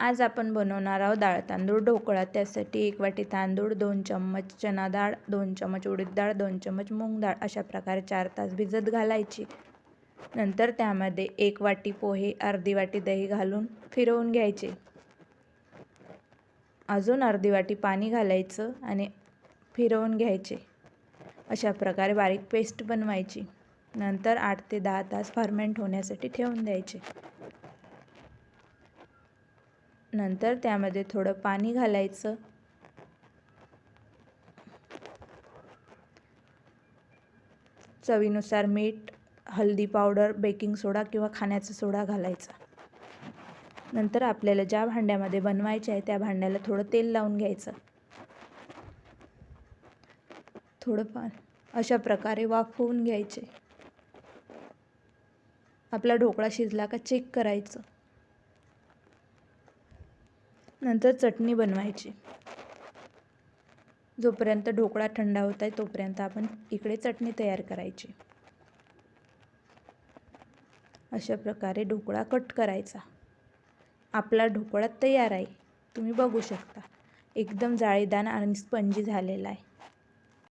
आज आपण बनवणार आहोत डाळ तांदूळ ढोकळा। त्यासाठी 1 वाटी तांदूळ, 2 चम्मच चना डाळ, 2 चम्मच उडीद डाळ, 2 चम्मच मूग डाळ अशा प्रकारे 4 तास भिजत घालायची। नंतर त्यामध्ये 1 वाटी पोहे, अर्धी वाटी दही घालून फिरवून घ्यायचे। अजून अर्धी वाटी पाणी घालायचं आणि फिरवून घ्यायचे। अशा प्रकारे बारीक पेस्ट बनवायची। नंतर 8 ते 10 तास फर्मेंट होण्यासाठी ठेवून द्यायचे। नंतर त्यामध्ये थोडं पाणी घालायचं। चवीनुसार मीठ, हळदी पावडर, बेकिंग सोडा किंवा खाण्याचा सोडा घालायचा। नंतर आपल्याला ज्या भांड्यामध्ये बनवायचे आहे त्या भांड्याला थोडं तेल लावून घ्यायचं। अशा प्रकारे वाफवून घ्यायचे। आपला ढोकळा शिजला का चेक करायचं। नंतर चटणी बनवायची। जोपर्यंत ढोकळा थंड होत आहे तोपर्यंत आपण इकडे चटणी तयार करायची। अशा प्रकारे ढोकळा कट करायचा। आपला ढोकळा तयार आहे। तुम्ही बघू शकता एकदम जाळीदार आणि स्पंजी झालेला आहे।